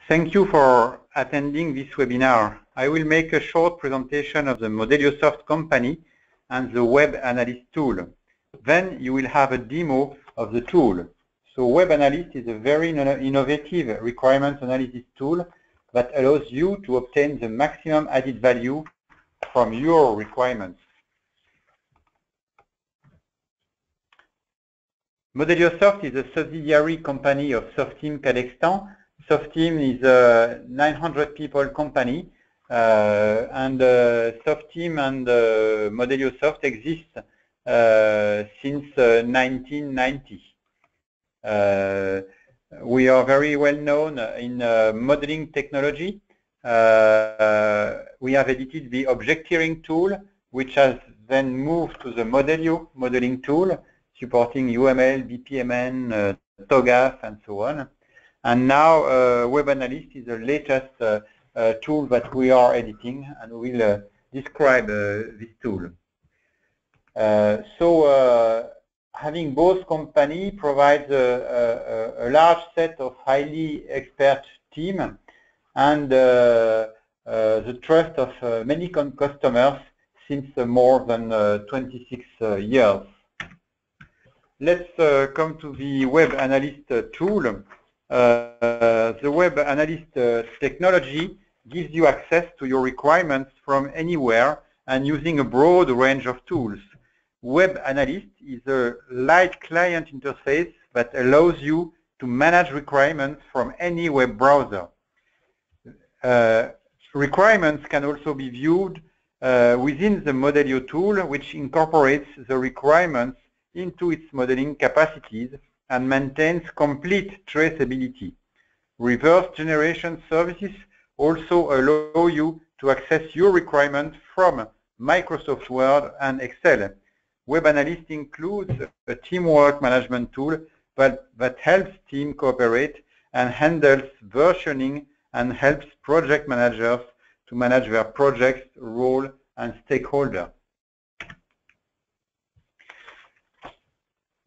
Thank you for attending this webinar. I will make a short presentation of the Modeliosoft company and the Web Analyst tool. Then you will have a demo of the tool. So Web Analyst is a very innovative requirements analysis tool that allows you to obtain the maximum added value from your requirements. Modeliosoft is a subsidiary company of Softeam Cadextan. Softeam is a 900 people company, and Softeam and Modeliosoft exist since 1990. We are very well known in modeling technology. We have edited the Objecteering tool, which has then moved to the Modelio modeling tool, supporting UML, BPMN, TOGAF, and so on. And now Web Analyst is the latest tool that we are editing, and we will describe this tool. Having both companies provides a large set of highly expert team and the trust of many customers since more than 26 years. Let's come to the Web Analyst tool. The Web Analyst technology gives you access to your requirements from anywhere and using a broad range of tools. Web Analyst is a light client interface that allows you to manage requirements from any web browser. Requirements can also be viewed within the Modelio tool, which incorporates the requirements into its modeling capacities and maintains complete traceability. Reverse generation services also allow you to access your requirements from Microsoft Word and Excel. Web Analyst includes a teamwork management tool that helps teams cooperate and handles versioning and helps project managers to manage their projects, role, and stakeholders.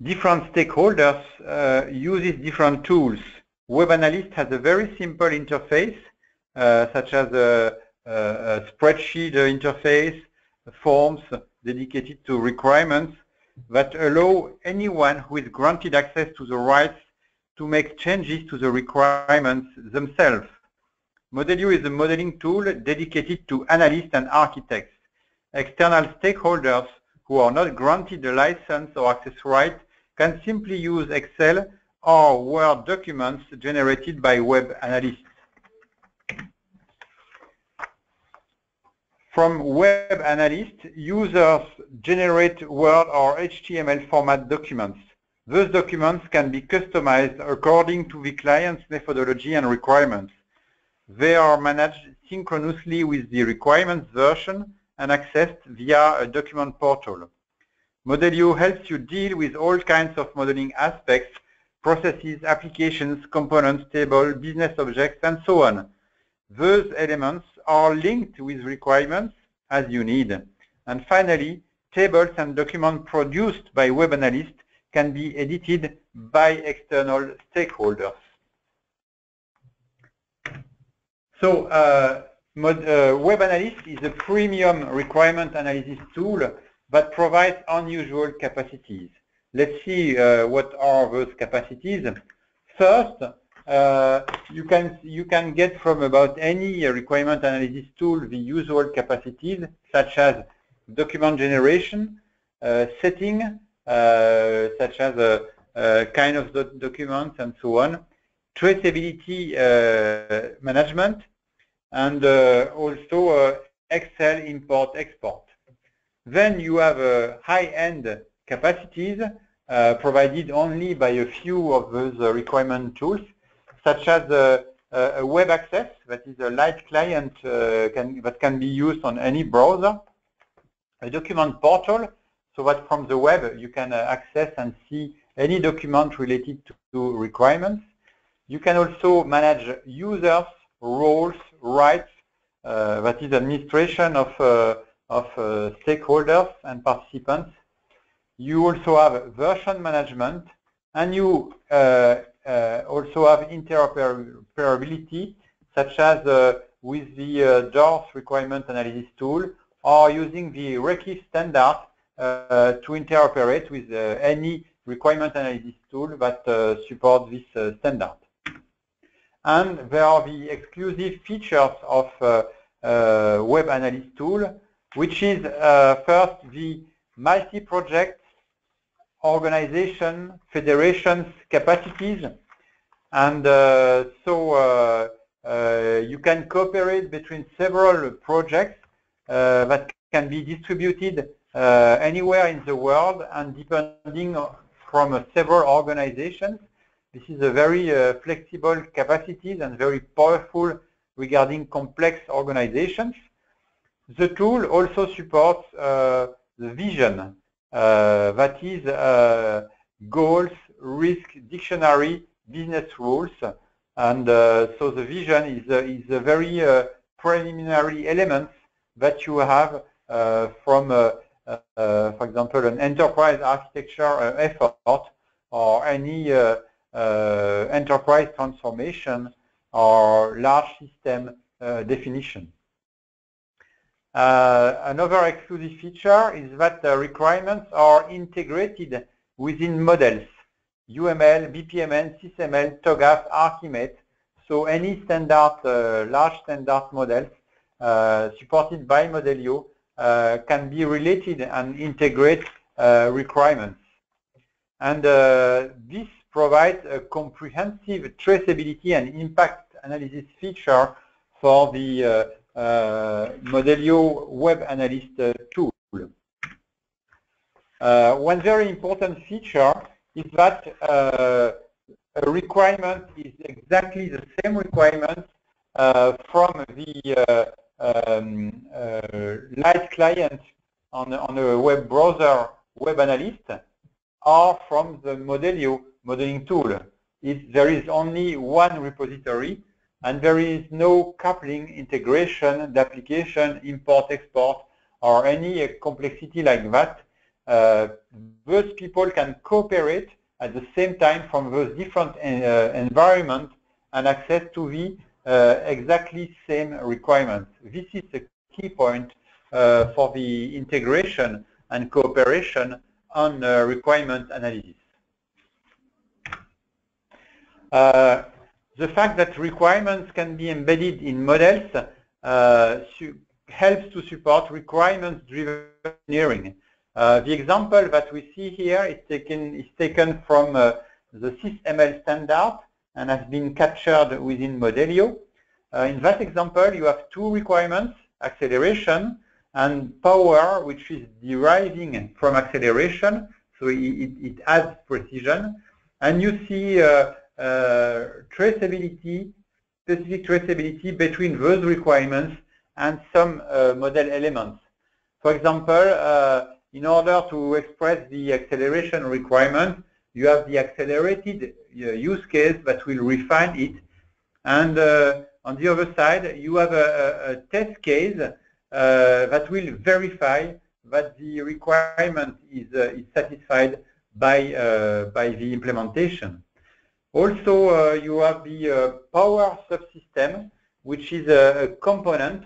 Different stakeholders uses different tools. Web Analyst has a very simple interface, such as a spreadsheet interface, forms dedicated to requirements that allow anyone who is granted access to the rights to make changes to the requirements themselves. Modelio is a modeling tool dedicated to analysts and architects. External stakeholders who are not granted a license or access right can simply use Excel or Word documents generated by Web Analyst. From Web Analyst, users generate Word or HTML format documents. Those documents can be customized according to the client's methodology and requirements. They are managed synchronously with the requirements version and accessed via a document portal. Modelio helps you deal with all kinds of modeling aspects, processes, applications, components, tables, business objects, and so on. Those elements are linked with requirements as you need. And finally, tables and documents produced by Web Analyst can be edited by external stakeholders. So Web Analyst is a premium requirement analysis tool that provides unusual capacities. Let's see what are those capacities. First, you can get from about any requirement analysis tool the usual capacities, such as document generation, setting, such as kind of documents and so on, traceability management, and also Excel import-export. Then you have high-end capacities provided only by a few of those requirement tools, such as a web access, that is a light client that can be used on any browser, a document portal, so that from the web you can access and see any document related to requirements. You can also manage users, roles, rights, that is administration of stakeholders and participants. You also have version management, and you also have interoperability such as with the DORS requirement analysis tool, or using the RECIF standard to interoperate with any requirement analysis tool that support this standard. And there are the exclusive features of web analysis tool, which is first the multi-project organization federations capacities, and you can cooperate between several projects that can be distributed anywhere in the world and depending from several organizations. This is a very flexible capacities and very powerful regarding complex organizations. The tool also supports the vision, that is goals, risk, dictionary, business rules, and so the vision is a very preliminary element that you have from, for example, an enterprise architecture effort or any enterprise transformation or large system definition. Another exclusive feature is that requirements are integrated within models, UML, BPMN, SysML, TOGAF, Archimate. So any standard, large standard models supported by Modelio can be related and integrate requirements. And this provides a comprehensive traceability and impact analysis feature for the Modelio Web Analyst tool. One very important feature is that a requirement is exactly the same requirement from the light client on a web browser web analyst or from the Modelio modeling tool. There is only one repository, and there is no coupling, integration, duplication, import, export, or any complexity like that. Those people can cooperate at the same time from those different environments and access to the exactly same requirements. This is a key point for the integration and cooperation on requirement analysis. The fact that requirements can be embedded in models helps to support requirements-driven engineering. The example that we see here is taken from the SysML standard and has been captured within Modelio. In that example, you have two requirements, acceleration and power, which is deriving from acceleration, so it adds precision. And you see traceability, specific traceability between those requirements and some model elements. For example, in order to express the acceleration requirement, you have the accelerated use case that will refine it. And on the other side, you have a test case that will verify that the requirement is satisfied by the implementation. Also, you have the power subsystem, which is a component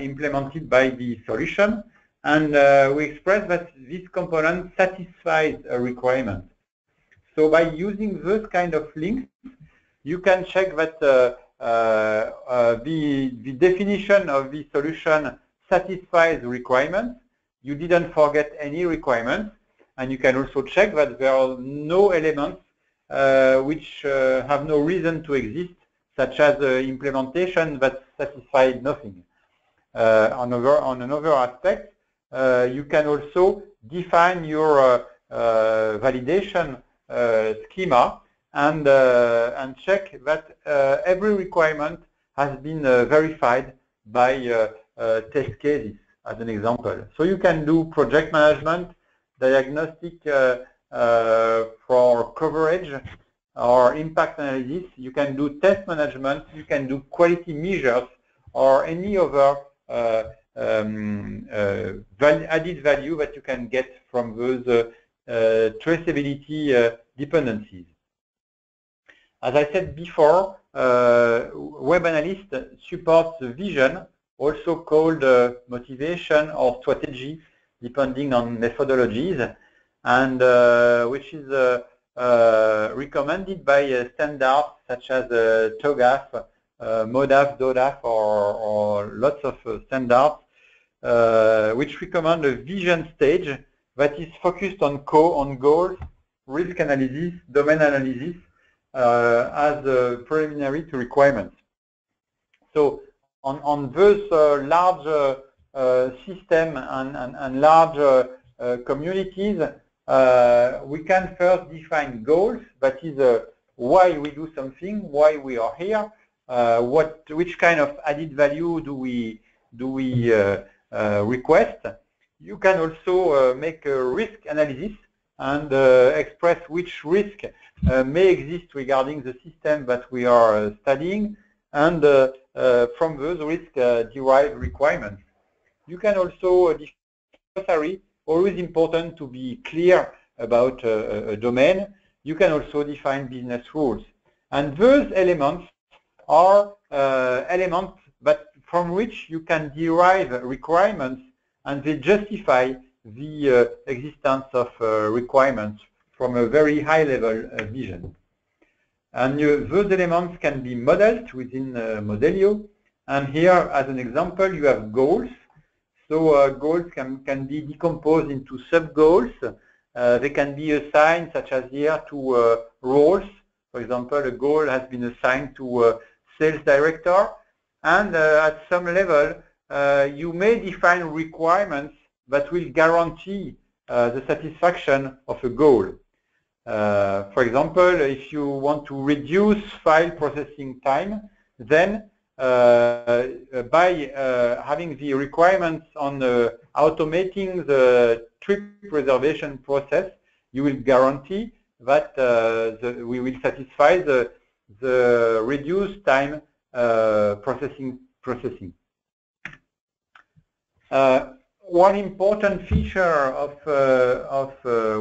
implemented by the solution. And we express that this component satisfies a requirement. So by using those kind of links, you can check that the definition of the solution satisfies requirements. You didn't forget any requirements. And you can also check that there are no elements which have no reason to exist, such as implementation that satisfied nothing. On another aspect, you can also define your validation schema and check that every requirement has been verified by test cases, as an example. So you can do project management, diagnostic for coverage or impact analysis. You can do test management. You can do quality measures or any other added value that you can get from those traceability dependencies. As I said before, web analyst supports the vision, also called motivation or strategy, depending on methodologies, and which is recommended by standards such as TOGAF, MODAF, DODAF, or lots of standards, which recommend a vision stage that is focused on goals, risk analysis, domain analysis, as preliminary to requirements. So on those large system and large communities, we can first define goals, that is why we do something, why we are here, which kind of added value do we request. You can also make a risk analysis and express which risk may exist regarding the system that we are studying, and from those risk derive requirements. You can also define, always important to be clear about a domain. You can also define business rules, and those elements are elements from which you can derive requirements, and they justify the existence of requirements from a very high level vision. And those elements can be modeled within Modelio. And here, as an example, you have goals. So goals can be decomposed into sub-goals. They can be assigned, such as here, to roles. For example, a goal has been assigned to sales director. And at some level, you may define requirements that will guarantee the satisfaction of a goal. For example, if you want to reduce file processing time, then by having the requirements on automating the trip reservation process, you will guarantee that we will satisfy the reduced time processing. One important feature of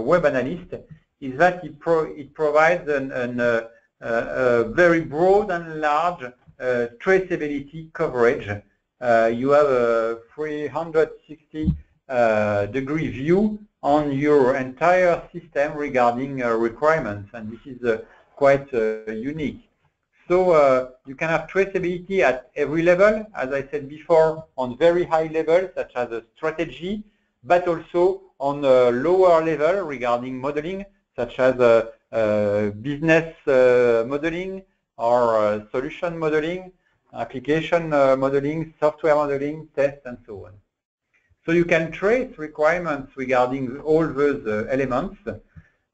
Web Analyst is that it provides a very broad and large traceability coverage. You have a 360-degree view on your entire system regarding requirements, and this is quite unique. So you can have traceability at every level, as I said before, on very high levels, such as a strategy, but also on a lower level regarding modeling, such as business modeling or solution modeling, application modeling, software modeling, test, and so on. So you can trace requirements regarding all those elements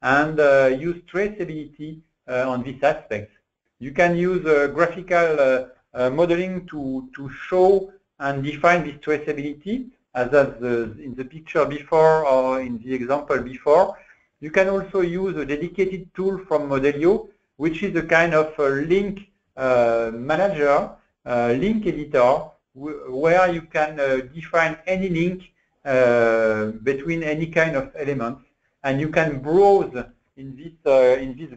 and use traceability on these aspects. You can use graphical modeling to show and define this traceability, as in the picture before or in the example before. You can also use a dedicated tool from Modelio, which is a kind of link manager, link editor, where you can define any link between any kind of elements, and you can browse in this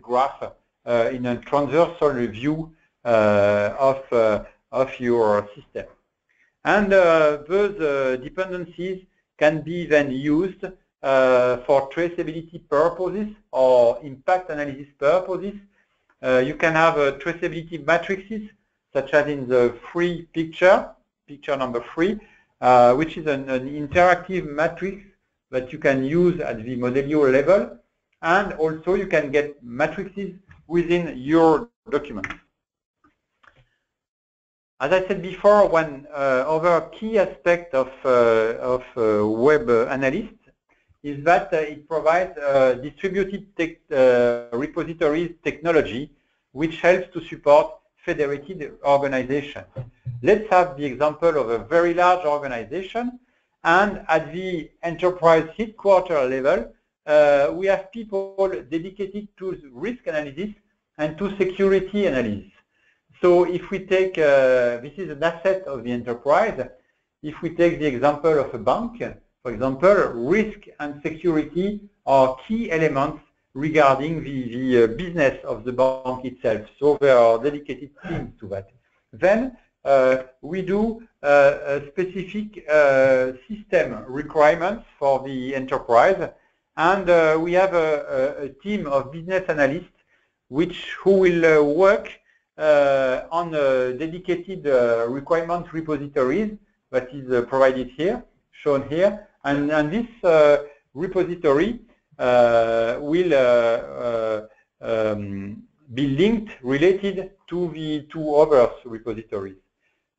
graph in a transversal view of your system. And those dependencies can be then used for traceability purposes or impact analysis purposes. You can have traceability matrices, such as in the free picture number 3, which is an interactive matrix that you can use at the Modelio level, and also you can get matrices within your document. As I said before, one other key aspect of Web Analyst is that it provides distributed repositories technology, which helps to support federated organizations. Let's have the example of a very large organization, and at the enterprise headquarters level, we have people dedicated to risk analysis and to security analysis. So if we take, this is an asset of the enterprise, if we take the example of a bank, for example, risk and security are key elements regarding the business of the bank itself. So there are dedicated teams to that. Then we do specific system requirements for the enterprise, and we have a team of business analysts who will work on dedicated requirement repositories that is provided here, shown here, and this repository will be linked, related to the two other repositories.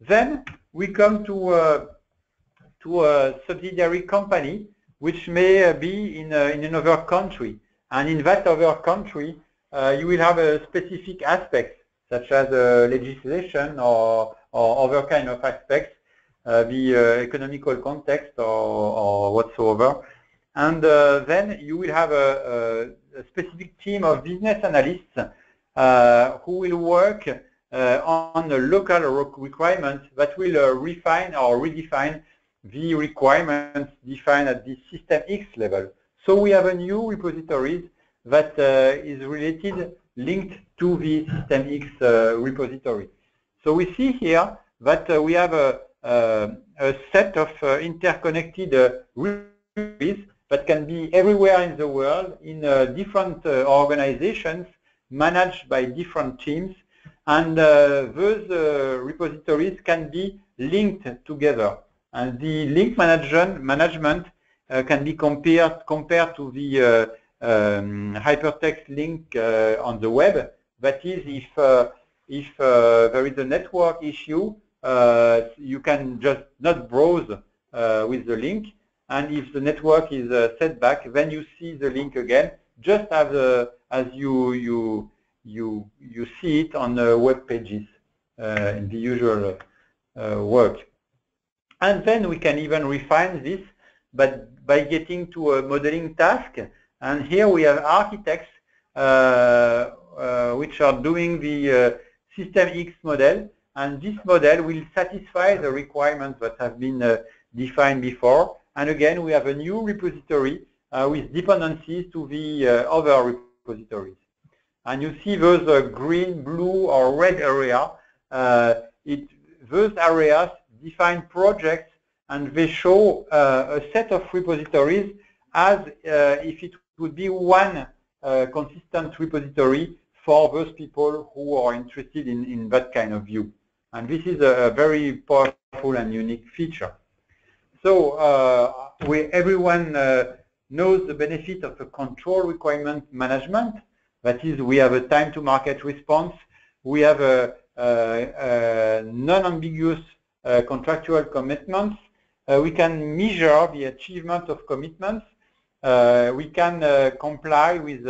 Then we come to a subsidiary company which may be in another country, and in that other country you will have a specific aspects such as legislation or other kind of aspects, the economical context or whatsoever, and then you will have a specific team of business analysts who will work on the local requirements that will refine or redefine the requirements defined at the System X level. So we have a new repository that is related, linked to the System X repository. So we see here that we have a set of interconnected repositories that can be everywhere in the world in different organizations managed by different teams, and those repositories can be linked together. And the link management can be compared to the hypertext link on the web. That is, if there is a network issue, you can just not browse with the link, and if the network is set back, then you see the link again, just as you see it on the web pages in the usual work. And then we can even refine this, but by getting to a modeling task. And here we have architects which are doing the System X model, and this model will satisfy the requirements that have been defined before. And again, we have a new repository with dependencies to the other repositories. And you see those green, blue, or red area. Those areas define projects, and they show a set of repositories as if it would be one consistent repository for those people who are interested in that kind of view. And this is a very powerful and unique feature. So everyone knows the benefit of a control requirement management. That is, we have a time to market response. We have a non-ambiguous contractual commitments. We can measure the achievement of commitments. We can comply with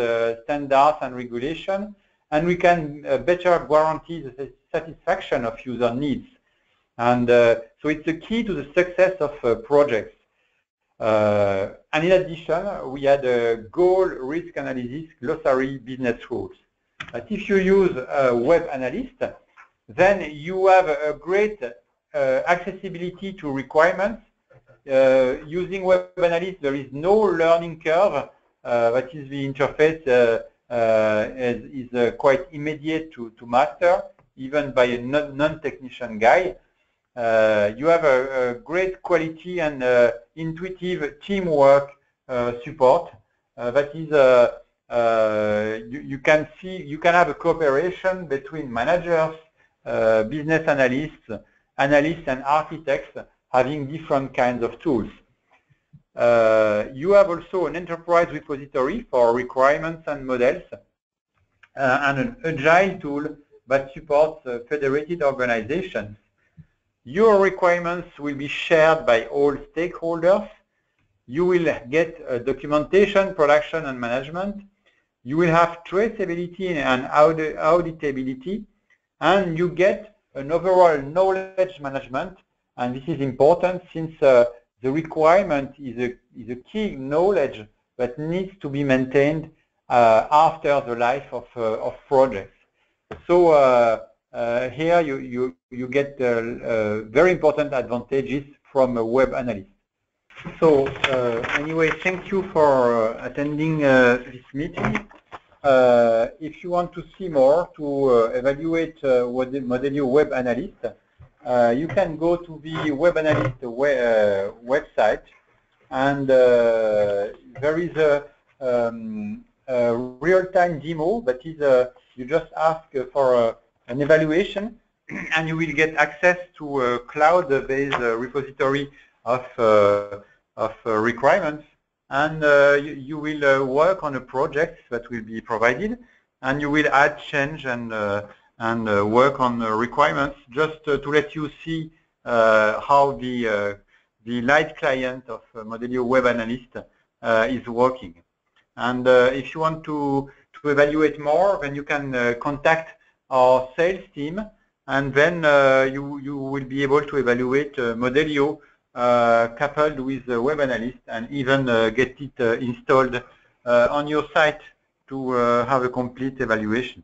standards and regulation, and we can better guarantee the satisfaction of user needs. And so it's a key to the success of projects. And in addition, we had a goal risk analysis glossary business rules. But if you use a web analyst, then you have a great accessibility to requirements. Using web analyst, there is no learning curve. That is, the interface is quite immediate to master, even by a non-technician guy. You have a great quality and intuitive teamwork support. That is, you can have a cooperation between managers, business analysts, and architects having different kinds of tools. You have also an enterprise repository for requirements and models, and an agile tool that supports federated organizations. Your requirements will be shared by all stakeholders. You will get documentation, production, and management. You will have traceability and auditability, and you get an overall knowledge management. And this is important, since the requirement is a key knowledge that needs to be maintained after the life of projects. So here you get very important advantages from a web analyst. So anyway, thank you for attending this meeting. if you want to see more, to evaluate Modelio Web Analyst, you can go to the Web Analyst website, and there is a real-time demo, but you just ask for an evaluation, and you will get access to a cloud-based repository of requirements, and you will work on a project that will be provided, and you will add change and work on requirements, just to let you see how the light client of Modelio Web Analyst is working. And if you want to evaluate more, then you can contact our sales team, and then you will be able to evaluate Modelio coupled with Web Analyst, and even get it installed on your site to have a complete evaluation.